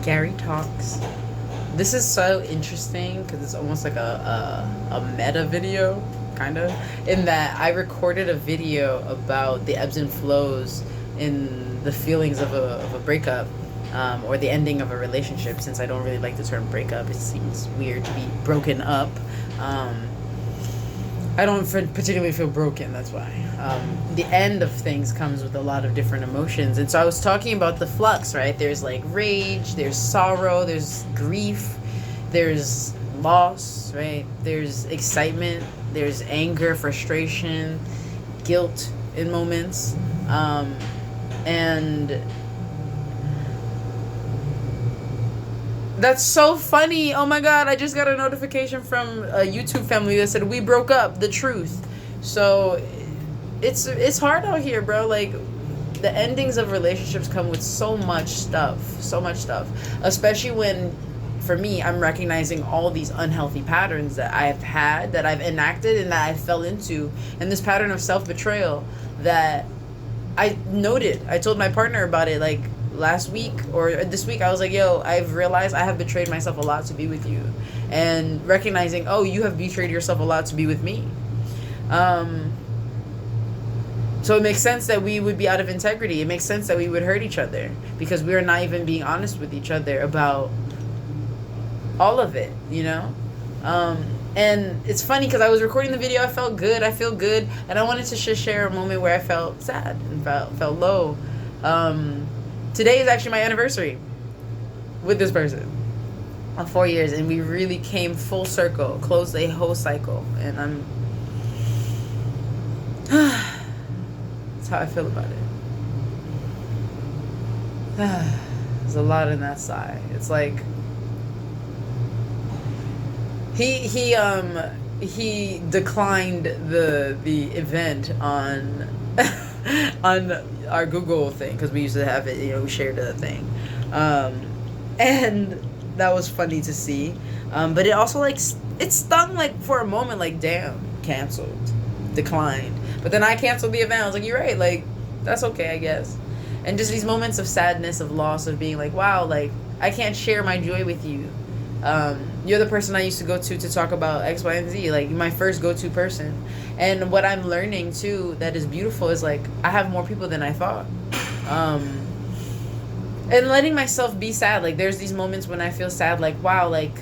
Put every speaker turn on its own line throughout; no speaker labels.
GariTalks. This is so interesting because it's almost like a meta video, kind of, in that I recorded a video about the ebbs and flows in the feelings of a breakup, or the ending of a relationship, since I don't really like the term breakup. It seems weird to be broken up. I don't particularly feel broken, that's why. The end of things comes with a lot of different emotions. And so I was talking about the flux, right? There's like rage, there's sorrow, there's grief, there's loss, right? There's excitement, there's anger, frustration, guilt in moments. And that's so funny. Oh my god, I just got a notification from a YouTube family that said we broke up, the truth. So it's hard out here, bro. Like, the endings of relationships come with so much stuff, especially when, for me, I'm recognizing all these unhealthy patterns that I've had, that I've enacted, and that I fell into, and this pattern of self-betrayal that I noted. I told my partner about it like last week or this week. I was like, yo, I've realized I have betrayed myself a lot to be with you, and recognizing, oh, you have betrayed yourself a lot to be with me. So it makes sense that we would be out of integrity. It makes sense that we would hurt each other because we are not even being honest with each other about all of it, you know? And it's funny because I was recording the video. I felt good. I feel good. And I wanted to share a moment where I felt sad and felt low. Today is actually my anniversary with this person of 4 years. And we really came full circle, closed a whole cycle. And I'm... That's how I feel about it. There's a lot in that sigh. It's like... He declined the event on on our Google thing, because we used to have it, you know, we shared the thing, and that was funny to see, but it also, like, it stung, like, for a moment, like, damn, canceled, declined. But then I canceled the event. I was like, you're right, like, that's okay, I guess. And just these moments of sadness, of loss, of being like, wow, like, I can't share my joy with you. You're the person I used to go to talk about X, Y, and Z, like my first go-to person. And what I'm learning too that is beautiful is, like, I have more people than I thought. And letting myself be sad. Like, there's these moments when I feel sad, like, wow, like,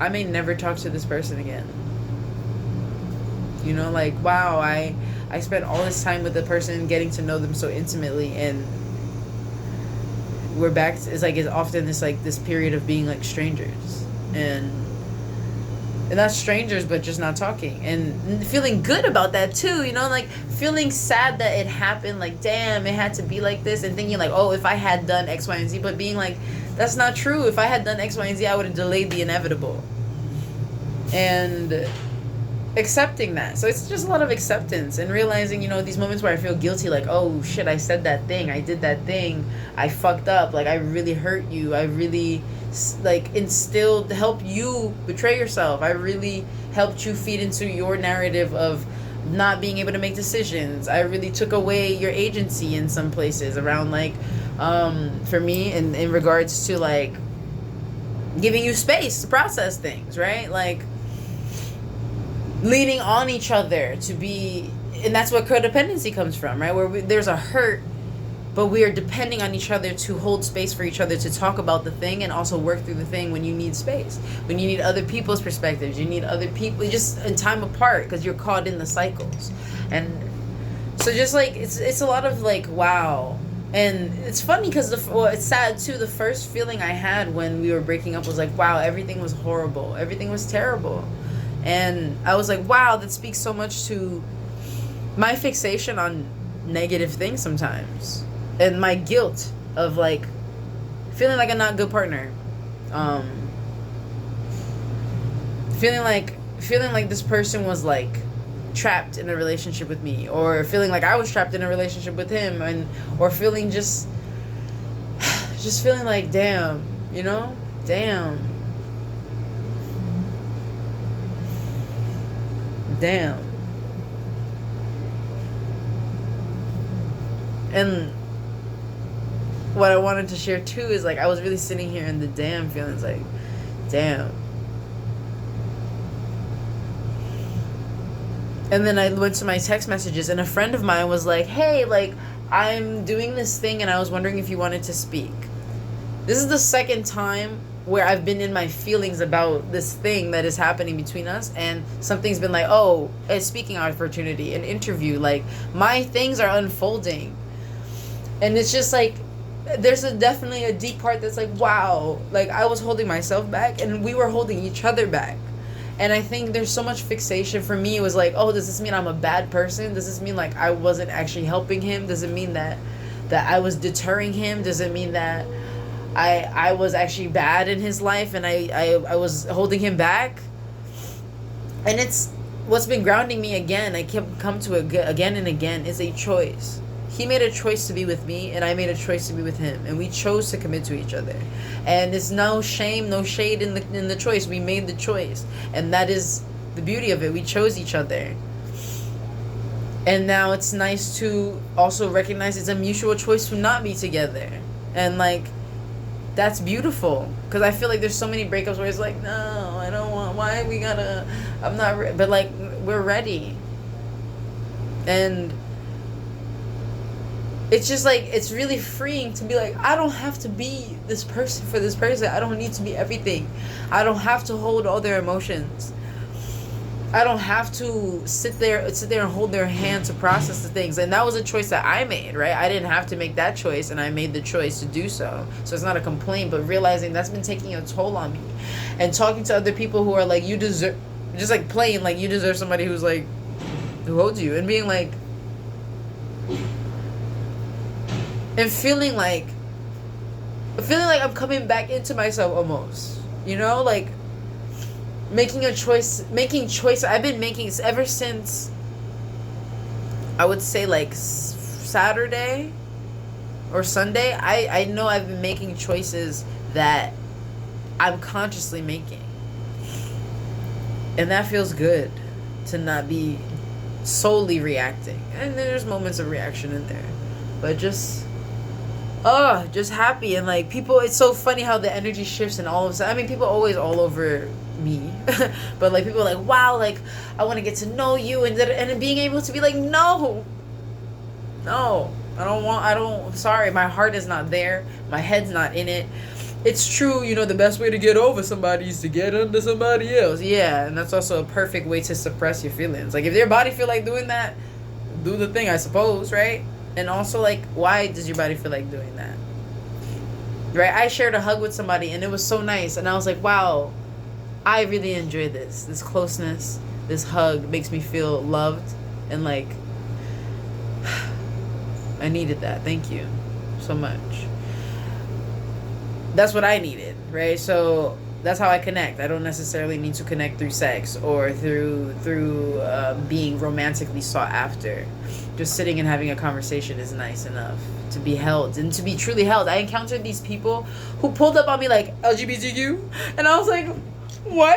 I may never talk to this person again. You know, like, wow, I spent all this time with the person, getting to know them so intimately, and we're back. It's like, it's often this, like, this period of being like strangers, and not strangers, but just not talking, and feeling good about that too, you know, like feeling sad that it happened, like, damn, it had to be like this, and thinking like, oh, if I had done X, Y, and Z, but being like, that's not true. If I had done X, Y, and Z, I would have delayed the inevitable. And accepting that. So it's just a lot of acceptance and realizing, you know, these moments where I feel guilty, like, oh shit, I said that thing, I did that thing, I fucked up, like, I really hurt you, I really, like, helped you betray yourself, I really helped you feed into your narrative of not being able to make decisions, I really took away your agency in some places around, like, for me, in regards to, like, giving you space to process things, right? Like, leaning on each other to be, and that's what codependency comes from, right? Where there's a hurt, but we are depending on each other to hold space for each other, to talk about the thing and also work through the thing when you need space, when you need other people's perspectives, you need other people, just in time apart, because you're caught in the cycles. And so just, like, it's a lot of, like, wow. And it's funny because it's sad too, the first feeling I had when we were breaking up was like, wow, everything was horrible, everything was terrible. And I was like, wow, that speaks so much to my fixation on negative things sometimes. And my guilt of, like, feeling like a not good partner. Feeling like this person was, like, trapped in a relationship with me. Or feeling like I was trapped in a relationship with him. Or feeling just feeling like, damn, you know? Damn. And what I wanted to share too is like I was really sitting here in the damn feelings like, damn. And then I went to my text messages, and a friend of mine was like, hey, like, I'm doing this thing, and I was wondering if you wanted to speak. This is the second time where I've been in my feelings about this thing that is happening between us, and something's been like, oh, a speaking opportunity, an interview. Like, my things are unfolding. And it's just like, there's definitely a deep part that's like, wow, like, I was holding myself back, and we were holding each other back. And I think there's so much fixation. For me, it was like, oh, does this mean I'm a bad person? Does this mean like I wasn't actually helping him? Does it mean that I was deterring him? Does it mean that I was actually bad in his life and I was holding him back? And it's what's been grounding me again. I kept come to it again and again is a choice. He made a choice to be with me, and I made a choice to be with him, and we chose to commit to each other. And there's no shame, no shade in the choice. We made the choice, and that is the beauty of it. We chose each other, and now it's nice to also recognize it's a mutual choice to not be together, and like that's beautiful. Because I feel like there's so many breakups where it's like, no, I don't want. Why we gotta? I'm not. But like we're ready, and it's just like, it's really freeing to be like, I don't have to be this person for this person. I don't need to be everything. I don't have to hold all their emotions. I don't have to sit there and hold their hand to process the things. And that was a choice that I made, right? I didn't have to make that choice, and I made the choice to do so. So it's not a complaint, but realizing that's been taking a toll on me. And talking to other people who are like, you deserve, just like plain, like you deserve somebody who's like, who holds you, and being like, and feeling like I'm coming back into myself almost, you know, like making choice. I've been making ever since, I would say like Saturday or Sunday. I know I've been making choices that I'm consciously making, and that feels good to not be solely reacting. And there's moments of reaction in there, but just happy. And like people, it's so funny how the energy shifts, and all of a sudden, I mean, people always all over me, but like people are like, wow, like I want to get to know you, and then being able to be like, no, I don't, sorry, my heart is not there, my head's not in it. It's true, you know, the best way to get over somebody is to get under somebody else. Yeah, and that's also a perfect way to suppress your feelings. Like if your body feel like doing that, do the thing, I suppose, right? And also, like, why does your body feel like doing that? Right? I shared a hug with somebody, and it was so nice. And I was like, wow, I really enjoy this. This closeness, this hug makes me feel loved. And, like, I needed that. Thank you so much. That's what I needed, right? So that's how I connect. I don't necessarily need to connect through sex or through being romantically sought after. Just sitting and having a conversation is nice enough to be held and to be truly held. I encountered these people who pulled up on me like, LGBTQ, and I was like, what?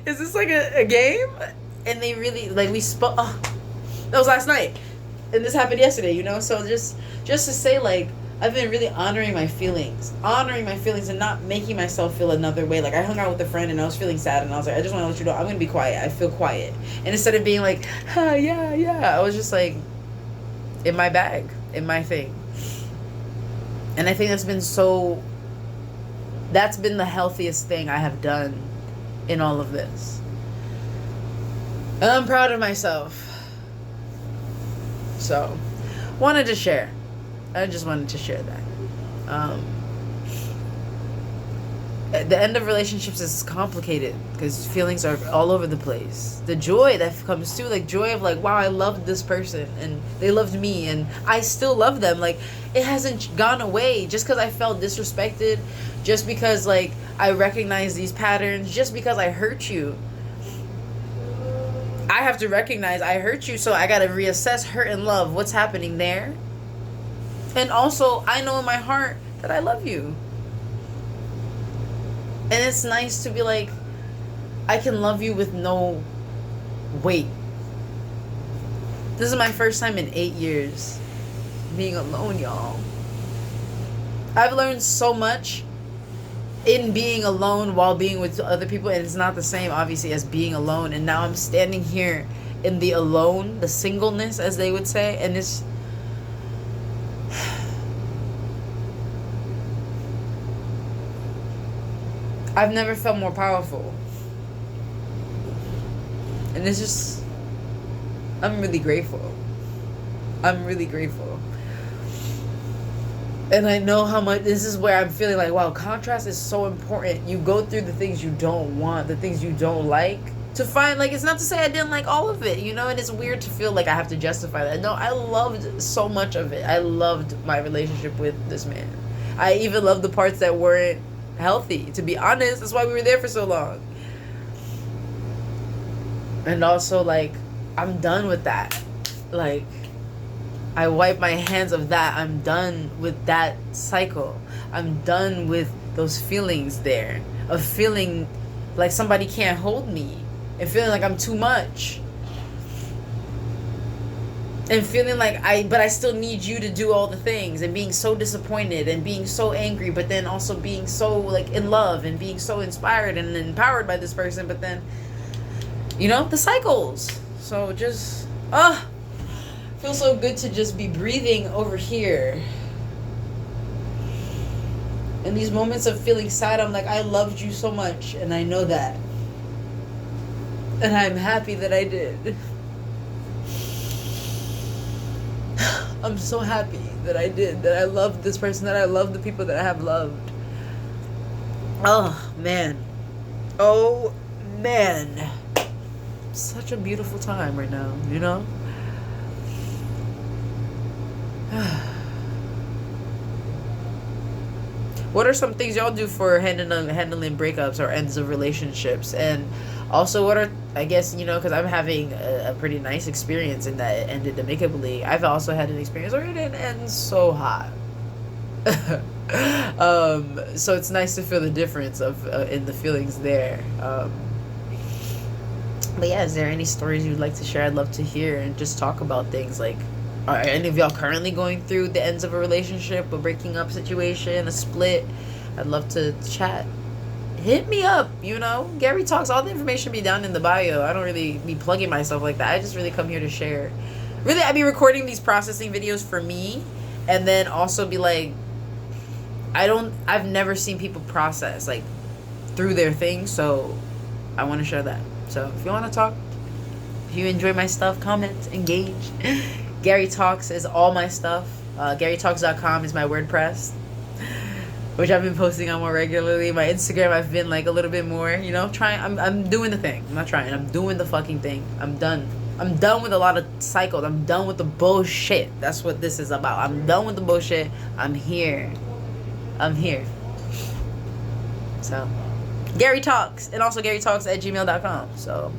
Is this like a game? And they really, like, we spoke. Oh, that was last night, and this happened yesterday, you know. So just to say, like, I've been really honoring my feelings, and not making myself feel another way. Like, I hung out with a friend, and I was feeling sad, and I was like, I just want to let you know I'm going to be quiet. I feel quiet. And instead of being like, yeah, I was just like, in my bag, in my thing. And I think that's been the healthiest thing I have done in all of this. And I'm proud of myself. So, wanted to share. I just wanted to share that. The end of relationships is complicated because feelings are all over the place. The joy that comes too, like joy of like, wow, I loved this person and they loved me and I still love them. Like, it hasn't gone away just because I felt disrespected, just because like I recognize these patterns, just because I hurt you. I have to recognize I hurt you, so I got to reassess hurt and love. What's happening there? And also, I know in my heart that I love you. And it's nice to be like, I can love you with no weight. This is my first time in 8 years being alone, y'all. I've learned so much in being alone while being with other people, and it's not the same obviously as being alone. And now I'm standing here in the alone, the singleness as they would say, and it's I've never felt more powerful. And it's just, I'm really grateful. I'm really grateful. And I know how much, this is where I'm feeling like, wow, contrast is so important. You go through the things you don't want, the things you don't like, to find, like, it's not to say I didn't like all of it, you know, and it's weird to feel like I have to justify that. No, I loved so much of it. I loved my relationship with this man. I even loved the parts that weren't healthy, to be honest. That's why we were there for so long. And also, like, I'm done with that. Like, I wipe my hands of that. I'm done with that cycle. I'm done with those feelings there. Of feeling like somebody can't hold me. And feeling like I'm too much. And feeling like but I still need you to do all the things. And being so disappointed and being so angry. But then also being so, like, in love. And being so inspired and empowered by this person. But then, you know, the cycles. So just, feels so good to just be breathing over here. In these moments of feeling sad, I'm like, I loved you so much, and I know that. And I'm happy that I did. I'm so happy that I did, that I loved this person, that I loved the people that I have loved. Oh, man. Oh, man. Such a beautiful time right now, you know? What are some things y'all do for handling breakups or ends of relationships? And also, what are, I guess, you know, because I'm having a pretty nice experience in that it ended amicably. I've also had an experience where it didn't end so hot. So it's nice to feel the difference of in the feelings there. But yeah, is there any stories you'd like to share? I'd love to hear and just talk about things like, are any of y'all currently going through the ends of a relationship, a breaking up situation, a split? I'd love to chat. Hit me up, you know. GariTalks, all the information be down in the bio. I don't really be plugging myself like that. I just really come here to share. Really, I be recording these processing videos for me, and then also be like, I've never seen people process, like, through their thing, so I want to share that. So if you want to talk, if you enjoy my stuff, comment, engage. GariTalks is all my stuff. GariTalks.com is my WordPress, which I've been posting on more regularly. My Instagram, I've been like a little bit more, you know, trying. I'm doing the thing. I'm not trying. I'm doing the fucking thing. I'm done. I'm done with a lot of cycles. I'm done with the bullshit. That's what this is about. I'm done with the bullshit. I'm here. I'm here. So, GariTalks, and also GariTalks@gmail.com. So